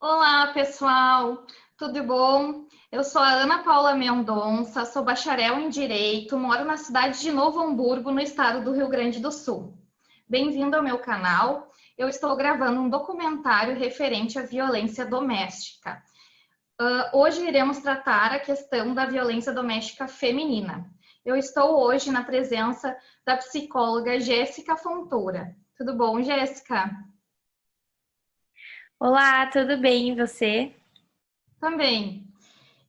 Olá, pessoal, tudo bom? Eu sou a Ana Paula Mendonça, sou bacharel em Direito, moro na cidade de Novo Hamburgo, no estado do Rio Grande do Sul. Bem-vindo ao meu canal. Eu estou gravando um documentário referente à violência doméstica. Hoje iremos tratar a questão da violência doméstica feminina. Eu estou hoje na presença da psicóloga Jéssica Fontoura. Tudo bom, Jéssica? Olá, tudo bem e você? Também.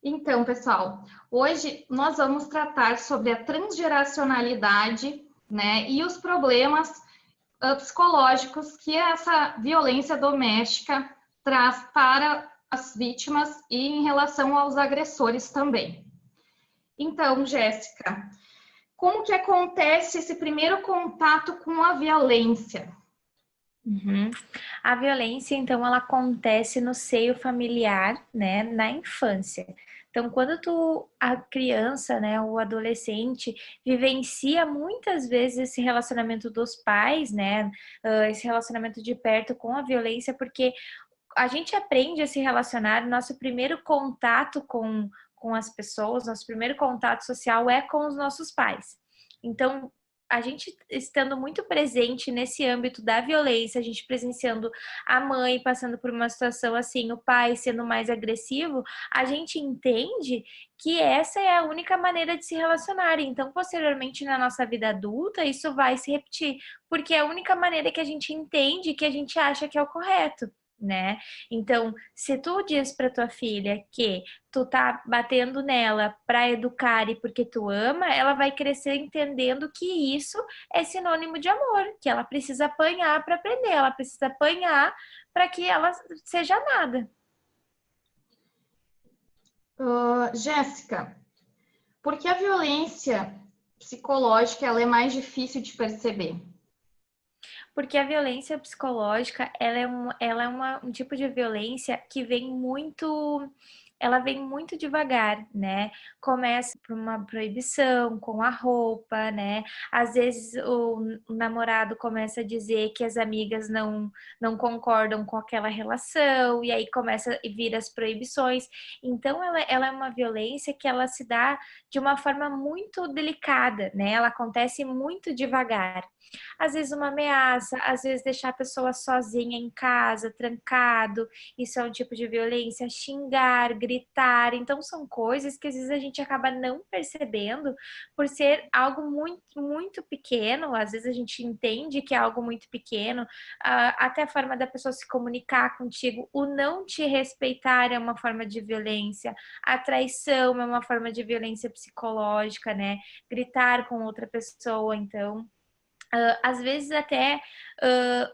Então, pessoal, hoje nós vamos tratar sobre a transgeracionalidade, né, e os problemas psicológicos que essa violência doméstica traz para as vítimas e em relação aos agressores também. Então, Jéssica, como que acontece esse primeiro contato com a violência? A violência, então, ela acontece no seio familiar, né, na infância. Então, quando a criança, né, o adolescente vivencia muitas vezes esse relacionamento dos pais, né, esse relacionamento de perto com a violência, porque a gente aprende a se relacionar, nosso primeiro contato com as pessoas, nosso primeiro contato social é com os nossos pais. Então, a gente estando muito presente nesse âmbito da violência, a gente presenciando a mãe passando por uma situação assim, o pai sendo mais agressivo, a gente entende que essa é a única maneira de se relacionar. Então, posteriormente na nossa vida adulta, isso vai se repetir, porque é a única maneira que a gente entende, que a gente acha que é o correto, né? Então, se tu diz para tua filha que tu tá batendo nela para educar e porque tu ama, ela vai crescer entendendo que isso é sinônimo de amor, que ela precisa apanhar para aprender, ela precisa apanhar para que ela seja amada. Jéssica, por que a violência psicológica ela é mais difícil de perceber? Porque a violência psicológica, ela é um tipo de violência que ela vem muito devagar, né? Começa por uma proibição com a roupa, né? Às vezes o namorado começa a dizer que as amigas não concordam com aquela relação, e aí começa a vir as proibições. Então, ela é uma violência que ela se dá de uma forma muito delicada, né? Ela acontece muito devagar. Às vezes uma ameaça, às vezes deixar a pessoa sozinha em casa, trancado, isso é um tipo de violência, xingar, gritar, então são coisas que às vezes a gente acaba não percebendo por ser algo muito, muito pequeno, às vezes a gente entende que é algo muito pequeno, até a forma da pessoa se comunicar contigo, o não te respeitar é uma forma de violência, a traição é uma forma de violência psicológica, né? Gritar com outra pessoa, então às vezes até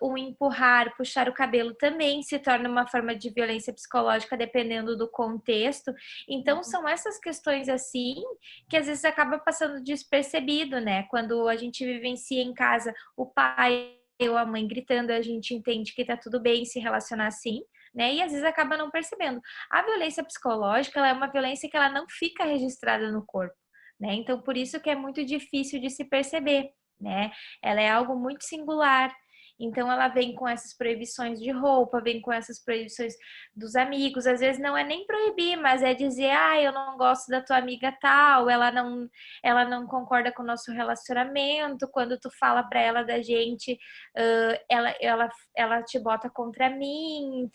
o empurrar, puxar o cabelo também se torna uma forma de violência psicológica, dependendo do contexto. Então, são essas questões assim que às vezes acaba passando despercebido, né? Quando a gente vivencia em casa o pai ou a mãe gritando, a gente entende que tá tudo bem se relacionar assim, né? E às vezes acaba não percebendo. A violência psicológica, ela é uma violência que ela não fica registrada no corpo, né? Então, por isso que é muito difícil de se perceber, né? Ela é algo muito singular. Então ela vem com essas proibições de roupa, vem com essas proibições dos amigos. Às vezes não é nem proibir, mas é dizer, ah, eu não gosto da tua amiga tal, ela não concorda com o nosso relacionamento. Quando tu fala para ela da gente, ela te bota contra mim.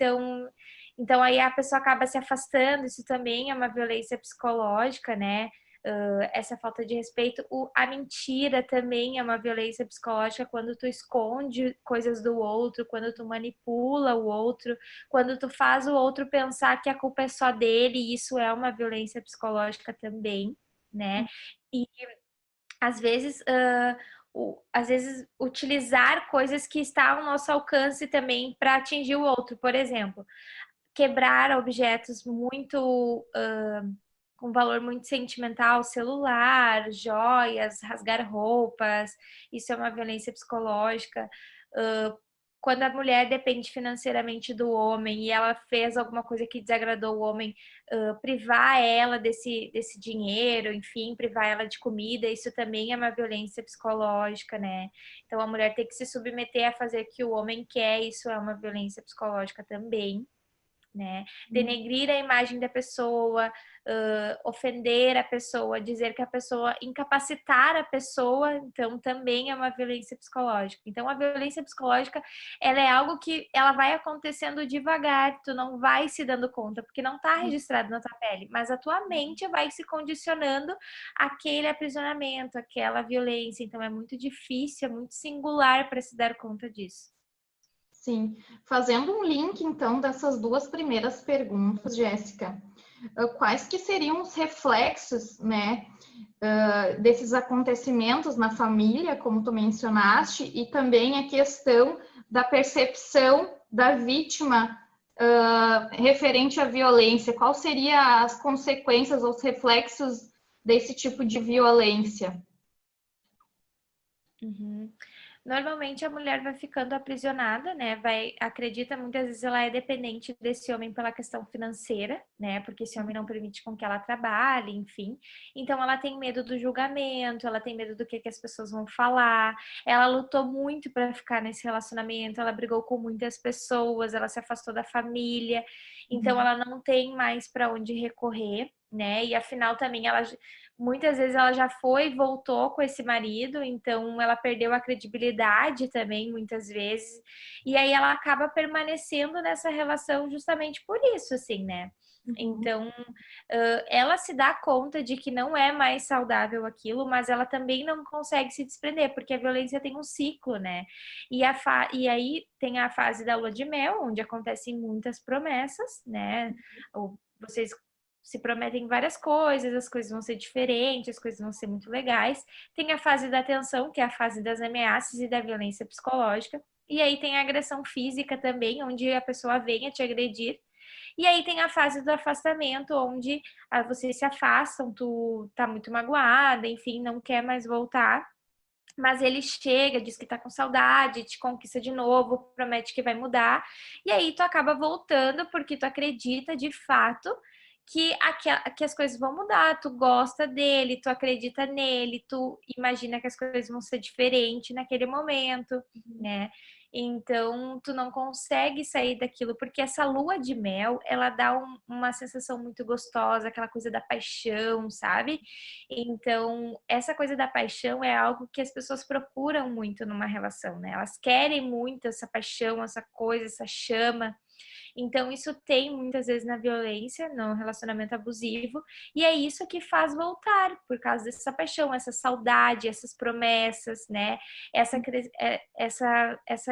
Então aí a pessoa acaba se afastando. Isso também é uma violência psicológica, né? Essa falta de respeito. A mentira também é uma violência psicológica quando tu esconde coisas do outro, quando tu manipula o outro, quando tu faz o outro pensar que a culpa é só dele, isso é uma violência psicológica também, né? E às vezes, às vezes utilizar coisas que está ao nosso alcance também para atingir o outro, por exemplo, quebrar objetos muito com valor muito sentimental, celular, joias, rasgar roupas, isso é uma violência psicológica. Uh, Quando a mulher depende financeiramente do homem e ela fez alguma coisa que desagradou o homem, privar ela desse dinheiro, enfim, privar ela de comida, isso também é uma violência psicológica, né? Então a mulher tem que se submeter a fazer o que o homem quer, isso é uma violência psicológica também. né? Denegrir a imagem da pessoa, ofender a pessoa, dizer que a pessoa, incapacitar a pessoa, então também é uma violência psicológica. Então a violência psicológica, ela é algo que ela vai acontecendo devagar, tu não vai se dando conta, porque não está registrado na tua pele, mas a tua mente vai se condicionando àquele aprisionamento, àquela violência. Então é muito difícil, é muito singular para se dar conta disso. Sim, fazendo um link então dessas duas primeiras perguntas, Jéssica, quais que seriam os reflexos, né, desses acontecimentos na família, como tu mencionaste, e também a questão da percepção da vítima referente à violência? Quais seriam as consequências, os reflexos desse tipo de violência? Uhum. Normalmente a mulher vai ficando aprisionada, né? Acredita, muitas vezes ela é dependente desse homem pela questão financeira, né? Porque esse homem não permite com que ela trabalhe, enfim. Então ela tem medo do julgamento, ela tem medo do que as pessoas vão falar. Ela lutou muito para ficar nesse relacionamento, ela brigou com muitas pessoas, ela se afastou da família. Então ela não tem mais para onde recorrer, né? E afinal também muitas vezes ela já foi e voltou com esse marido, então ela perdeu a credibilidade também, muitas vezes. E aí ela acaba permanecendo nessa relação justamente por isso, assim, né? Então, ela se dá conta de que não é mais saudável aquilo, mas ela também não consegue se desprender, porque a violência tem um ciclo, né? E aí tem a fase da lua de mel, onde acontecem muitas promessas, né? Ou vocês se prometem várias coisas, as coisas vão ser diferentes, as coisas vão ser muito legais. Tem a fase da tensão, que é a fase das ameaças e da violência psicológica. E aí tem a agressão física também, onde a pessoa vem a te agredir. E aí tem a fase do afastamento, onde vocês se afastam, tu tá muito magoada, enfim, não quer mais voltar. Mas ele chega, diz que tá com saudade, te conquista de novo, promete que vai mudar. E aí tu acaba voltando porque tu acredita de fato que as coisas vão mudar, tu gosta dele, tu acredita nele, tu imagina que as coisas vão ser diferentes naquele momento, né? Então, tu não consegue sair daquilo, porque essa lua de mel, ela dá uma sensação muito gostosa, aquela coisa da paixão, sabe? Então, essa coisa da paixão é algo que as pessoas procuram muito numa relação, né? Elas querem muito essa paixão, essa coisa, essa chama. Então, isso tem muitas vezes na violência, no relacionamento abusivo, e é isso que faz voltar, por causa dessa paixão, essa saudade, essas promessas, né? Essa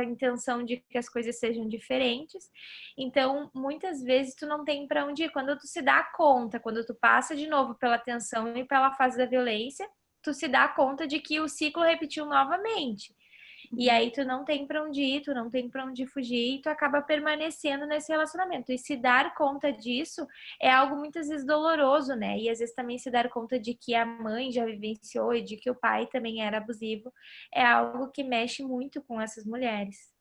intenção de que as coisas sejam diferentes. Então, muitas vezes tu não tem para onde ir. Quando tu se dá conta, quando tu passa de novo pela tensão e pela fase da violência, tu se dá conta de que o ciclo repetiu novamente. E aí tu não tem para onde ir, tu não tem para onde fugir e tu acaba permanecendo nesse relacionamento. E se dar conta disso é algo muitas vezes doloroso, né? E às vezes também se dar conta de que a mãe já vivenciou e de que o pai também era abusivo é algo que mexe muito com essas mulheres.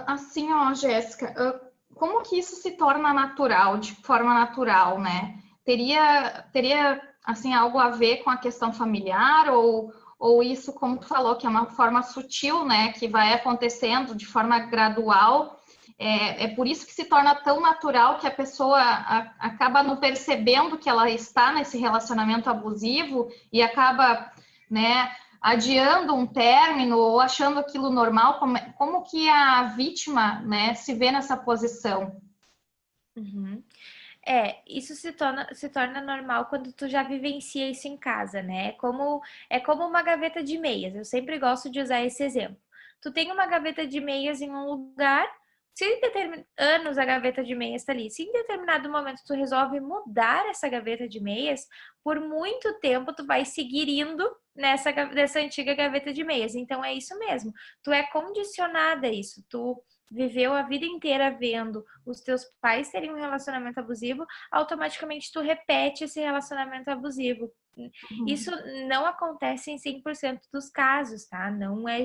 Assim, ó, Jéssica, como que isso se torna natural, de forma natural, né? Teria assim, algo a ver com a questão familiar ou isso, como tu falou, que é uma forma sutil, né, que vai acontecendo de forma gradual, é por isso que se torna tão natural que a pessoa acaba não percebendo que ela está nesse relacionamento abusivo e acaba, né, adiando um término ou achando aquilo normal, como que a vítima, né, se vê nessa posição? Uhum. Isso se torna normal quando tu já vivencia isso em casa, né? É como uma gaveta de meias. Eu sempre gosto de usar esse exemplo. Tu tem uma gaveta de meias em um lugar, se em anos a gaveta de meias está ali, se em determinado momento tu resolve mudar essa gaveta de meias, por muito tempo tu vai seguir indo nessa antiga gaveta de meias. Então é isso mesmo. Tu é condicionada a isso. Tu viveu a vida inteira vendo os teus pais terem um relacionamento abusivo, automaticamente tu repete esse relacionamento abusivo. Isso não acontece em 100% dos casos, tá? Não é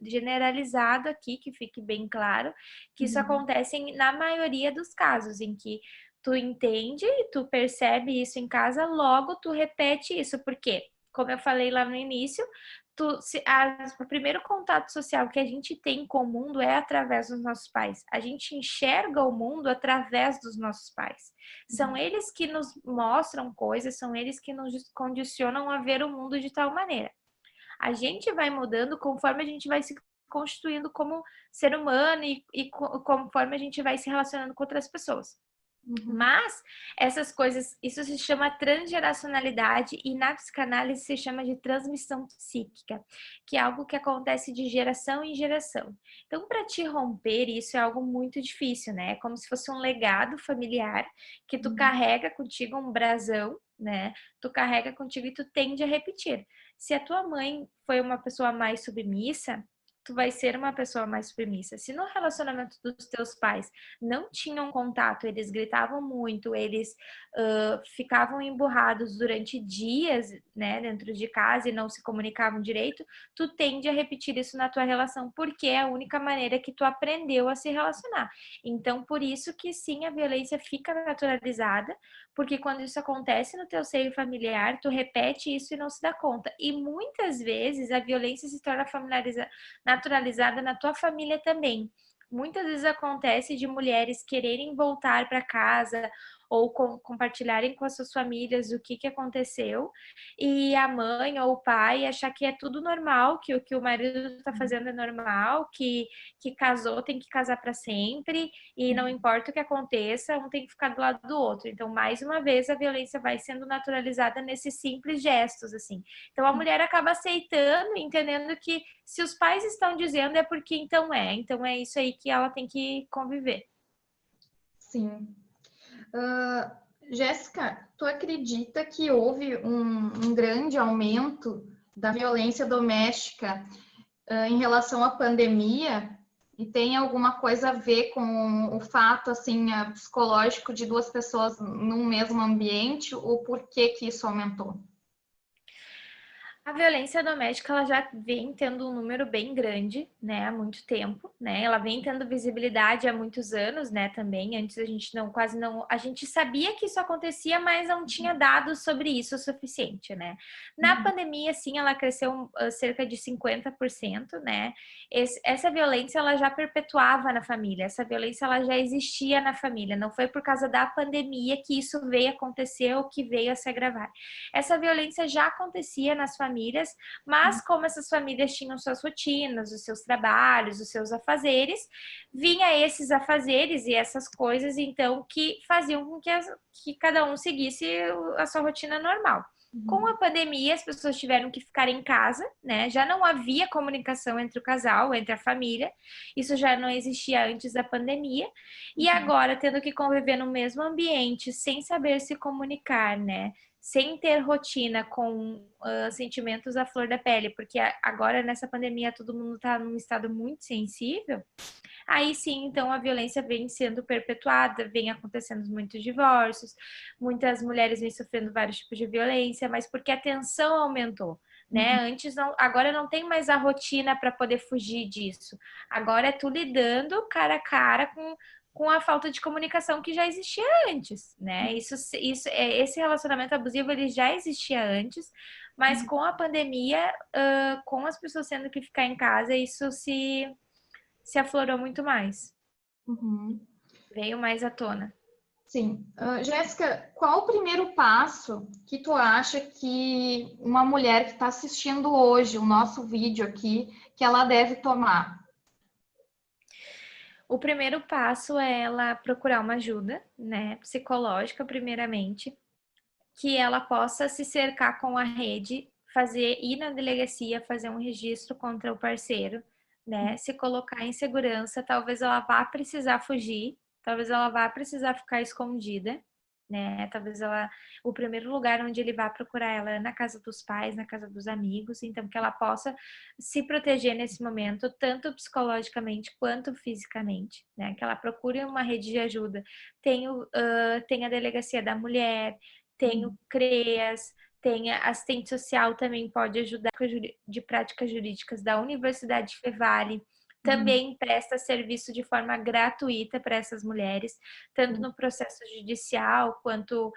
generalizado aqui, que fique bem claro, que isso acontece na maioria dos casos, em que tu entende, tu percebe isso em casa, logo tu repete isso. Por quê? Como eu falei lá no início, o primeiro contato social que a gente tem com o mundo é através dos nossos pais. A gente enxerga o mundo através dos nossos pais. São eles que nos mostram coisas, são eles que nos condicionam a ver o mundo de tal maneira. A gente vai mudando conforme a gente vai se constituindo como ser humano e conforme a gente vai se relacionando com outras pessoas. Mas essas coisas, isso se chama transgeracionalidade e na psicanálise se chama de transmissão psíquica, que é algo que acontece de geração em geração. Então, para te romper, isso é algo muito difícil, né? É como se fosse um legado familiar que tu carrega contigo, um brasão, né? Tu carrega contigo e tu tende a repetir. Se a tua mãe foi uma pessoa mais submissa, tu vai ser uma pessoa mais submissa. Se no relacionamento dos teus pais não tinham contato, eles gritavam muito, eles ficavam emburrados durante dias, né, dentro de casa e não se comunicavam direito, tu tende a repetir isso na tua relação, porque é a única maneira que tu aprendeu a se relacionar. Então, por isso que sim, a violência fica naturalizada, porque quando isso acontece no teu seio familiar, tu repete isso e não se dá conta. E muitas vezes a violência se torna naturalizada na tua família também. Muitas vezes acontece de mulheres quererem voltar para casa ou compartilharem com as suas famílias o que aconteceu e a mãe ou o pai achar que é tudo normal, que o que o marido está fazendo é normal, que casou tem que casar para sempre e não importa o que aconteça, um tem que ficar do lado do outro. Então, mais uma vez, a violência vai sendo naturalizada nesses simples gestos, assim. Então, a mulher acaba aceitando, entendendo que se os pais estão dizendo é porque então é isso aí que ela tem que conviver. Sim. Jéssica, tu acredita que houve um grande aumento da violência doméstica em relação à pandemia? E tem alguma coisa a ver com o fato assim, psicológico de duas pessoas no mesmo ambiente? Ou por que isso aumentou? A violência doméstica, ela já vem tendo um número bem grande, né, há muito tempo, né? Ela vem tendo visibilidade há muitos anos, né, também. Antes a gente a gente sabia que isso acontecia, mas não tinha dados sobre isso o suficiente, né? Na pandemia, sim, ela cresceu cerca de 50%, né? Essa violência, ela já perpetuava na família. Essa violência, ela já existia na família. Não foi por causa da pandemia que isso veio acontecer ou que veio a se agravar. Essa violência já acontecia nas famílias, mas como essas famílias tinham suas rotinas, os seus trabalhos, os seus afazeres, vinha esses afazeres e essas coisas, então, que faziam com que cada um seguisse a sua rotina normal. Com a pandemia, as pessoas tiveram que ficar em casa, né? Já não havia comunicação entre o casal, entre a família. Isso já não existia antes da pandemia. E agora, tendo que conviver no mesmo ambiente, sem saber se comunicar, né? Sem ter rotina com sentimentos à flor da pele, porque agora nessa pandemia todo mundo está num estado muito sensível. Aí sim, então a violência vem sendo perpetuada, vem acontecendo muitos divórcios, muitas mulheres vêm sofrendo vários tipos de violência, mas porque a tensão aumentou, né? Antes não, agora não tem mais a rotina para poder fugir disso. Agora é tu lidando cara a cara com a falta de comunicação que já existia antes, né? Esse relacionamento abusivo ele já existia antes, mas com a pandemia, com as pessoas tendo que ficar em casa, isso se aflorou muito mais. Veio mais à tona. Sim. Jéssica, qual o primeiro passo que tu acha que uma mulher que está assistindo hoje o nosso vídeo aqui, que ela deve tomar? O primeiro passo é ela procurar uma ajuda, né, psicológica, primeiramente, que ela possa se cercar com a rede, ir na delegacia, fazer um registro contra o parceiro, né, se colocar em segurança, talvez ela vá precisar fugir, talvez ela vá precisar ficar escondida, né, talvez o primeiro lugar onde ele vá procurar ela é na casa dos pais, na casa dos amigos, então que ela possa se proteger nesse momento, tanto psicologicamente quanto fisicamente, né, que ela procure uma rede de ajuda. Tem a delegacia da mulher, tem o CREAS, tem a assistente social também pode ajudar de práticas jurídicas da Universidade Fevale, também presta serviço de forma gratuita para essas mulheres, tanto no processo judicial quanto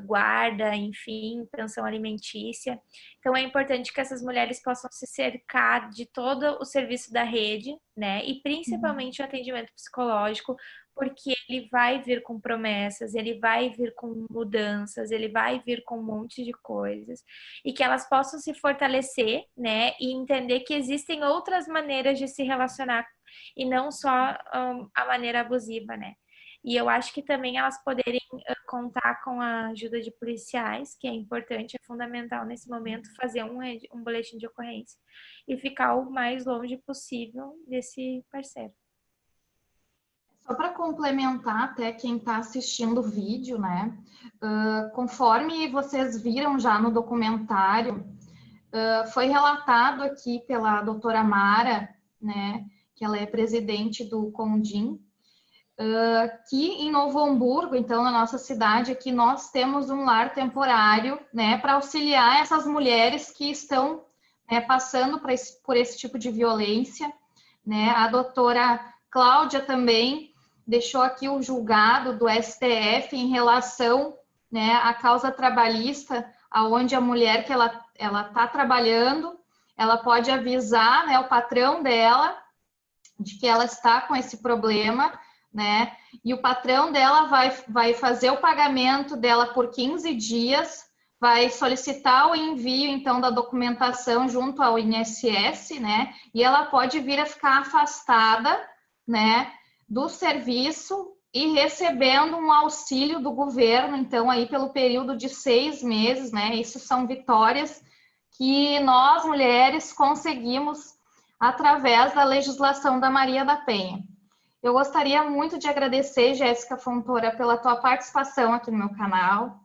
guarda, enfim, pensão alimentícia. Então é importante que essas mulheres possam se cercar de todo o serviço da rede, né? E principalmente o atendimento psicológico, porque ele vai vir com promessas, ele vai vir com mudanças, ele vai vir com um monte de coisas, e que elas possam se fortalecer, né, e entender que existem outras maneiras de se relacionar e não só a maneira abusiva, né. E eu acho que também elas poderem contar com a ajuda de policiais, que é importante, é fundamental nesse momento, fazer um boletim de ocorrência e ficar o mais longe possível desse parceiro. Só para complementar, até quem está assistindo o vídeo, né? Conforme vocês viram já no documentário, foi relatado aqui pela doutora Mara, né? Que ela é presidente do CONDIM, que em Novo Hamburgo, então na nossa cidade aqui, nós temos um lar temporário, né? Para auxiliar essas mulheres que estão, né, passando por esse tipo de violência, né? A doutora Cláudia também deixou aqui o julgado do STF em relação, né, à causa trabalhista, aonde a mulher que ela está trabalhando, ela pode avisar, né, o patrão dela de que ela está com esse problema, né, e o patrão dela vai fazer o pagamento dela por 15 dias, vai solicitar o envio, então, da documentação junto ao INSS, né, e ela pode vir a ficar afastada, né, do serviço e recebendo um auxílio do governo, então, aí pelo período de 6 meses, né? Isso são vitórias que nós, mulheres, conseguimos através da legislação da Maria da Penha. Eu gostaria muito de agradecer, Jéssica Fontoura, pela tua participação aqui no meu canal.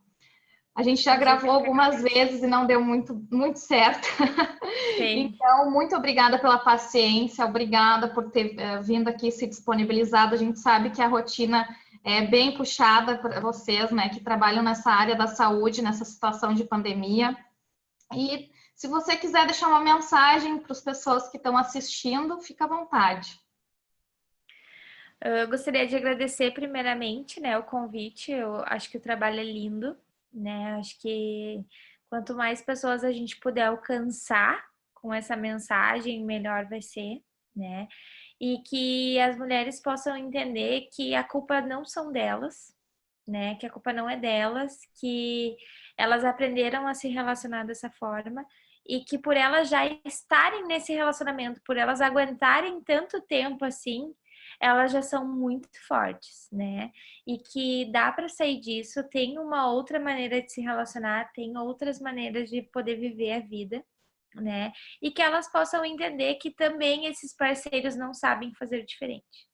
A gente já gravou algumas vezes e não deu muito certo. Sim. Então, muito obrigada pela paciência, obrigada por ter vindo aqui se disponibilizado. A gente sabe que a rotina é bem puxada para vocês, né, que trabalham nessa área da saúde, nessa situação de pandemia. E se você quiser deixar uma mensagem para as pessoas que estão assistindo, fica à vontade. Eu gostaria de agradecer primeiramente, né, o convite. Eu acho que o trabalho é lindo, né? Acho que quanto mais pessoas a gente puder alcançar com essa mensagem, melhor vai ser, né? E que as mulheres possam entender que a culpa não são delas, né? Que a culpa não é delas, que elas aprenderam a se relacionar dessa forma e que por elas já estarem nesse relacionamento, por elas aguentarem tanto tempo assim, elas já são muito fortes, né? E que dá para sair disso, tem uma outra maneira de se relacionar, tem outras maneiras de poder viver a vida, né? E que elas possam entender que também esses parceiros não sabem fazer diferente.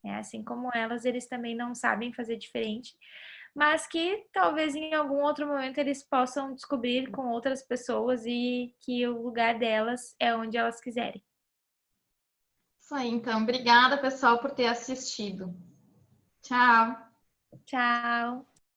Assim como elas, eles também não sabem fazer diferente, mas que talvez em algum outro momento eles possam descobrir com outras pessoas e que o lugar delas é onde elas quiserem. Isso aí, então. Obrigada, pessoal, por ter assistido. Tchau. Tchau!